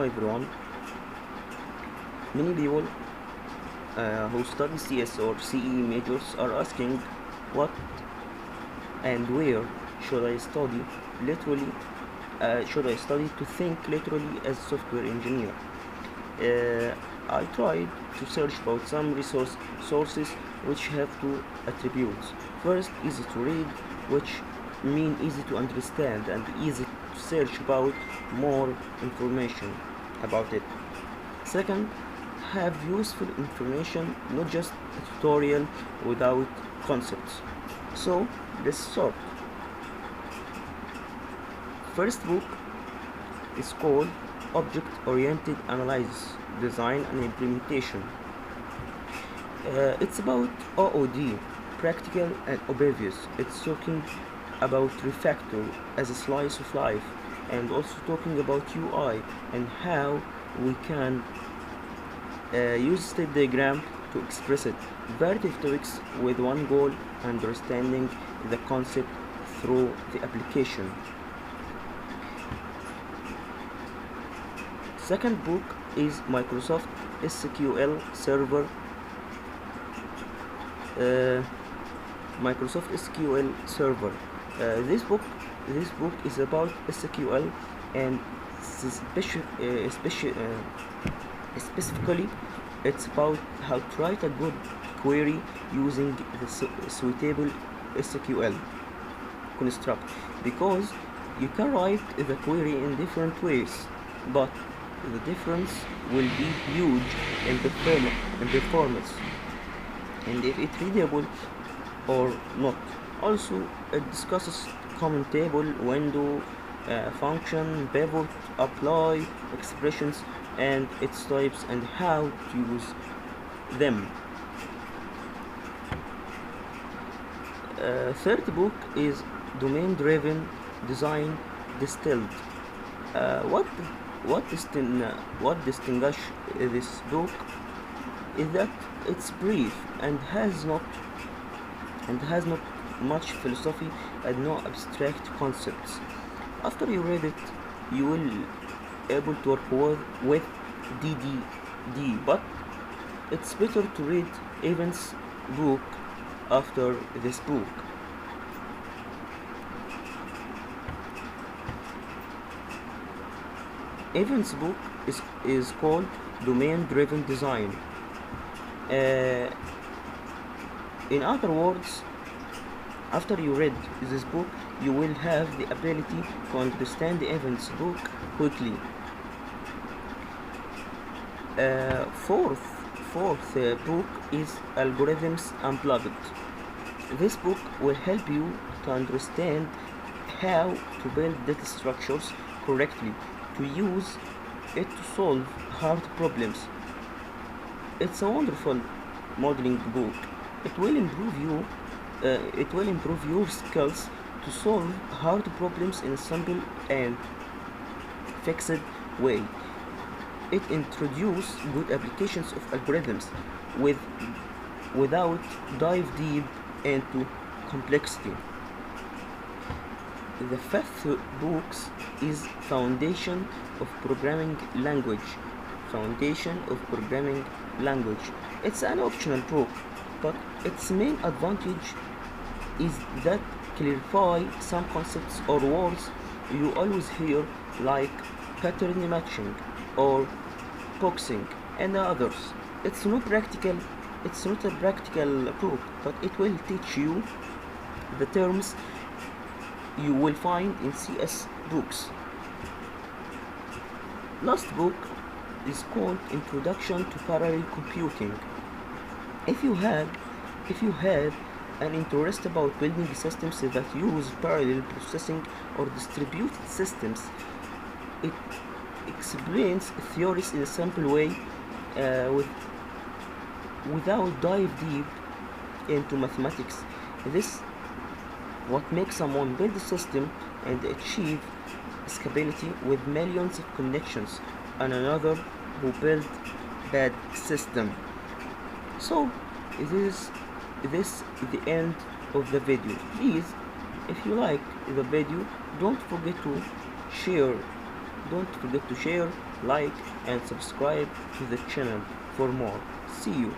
everyone. Many people who study CS or CE majors are asking what and where should I study literally should I study to think literally as a software engineer. I tried to search about some sources which have two attributes. First, easy to read, which mean easy to understand and easy to search about more information about it. Second, have useful information, not just a tutorial without concepts. So let's start. First book is called Object Oriented Analysis, Design and Implementation. It's about OOD, practical and obvious. It's talking about refactor as a slice of life, and also talking about UI and how we can use state diagram to express it. Various topics with one goal: understanding the concept through the application. Second book is Microsoft SQL Server. Microsoft SQL Server. This book is about SQL and specifically it's about how to write a good query using the suitable SQL construct, because you can write the query in different ways, but the difference will be huge in performance and if it's readable or not. Also, it discusses common table, window, function, pivot, apply, expressions and its types and how to use them. Third book is Domain Driven Design Distilled. What distinguishes this book is that it's brief and has not much philosophy and no abstract concepts. After you read it, you will able to work with DDD, but it's better to read Evans' book after this book. Evans' book is called Domain Driven Design. In other words, after you read this book, you will have the ability to understand Evans' book quickly. Fourth book is Algorithms Unplugged. This book will help you to understand how to build data structures correctly, to use it to solve hard problems. It's a wonderful modeling book. It will improve your skills to solve hard problems in a simple and fixed way. It introduces good applications of algorithms without dive deep into complexity. The fifth book is Foundation of Programming Language. Foundation of Programming Language. It's an optional book, but its main advantage is that clarify some concepts or words you always hear, like pattern matching or boxing and others. It's not a practical book, but it will teach you the terms you will find in CS books. Last book is called Introduction to Parallel Computing. If you have an interest about building systems that use parallel processing or distributed systems, it explains theories in a simple way without dive deep into mathematics. This what makes someone build a system and achieve scalability with millions of connections and another who built bad system. So this is the end of the video. Please, if you like the video, don't forget to share Don't forget to share, like, and subscribe to the channel for more. See you.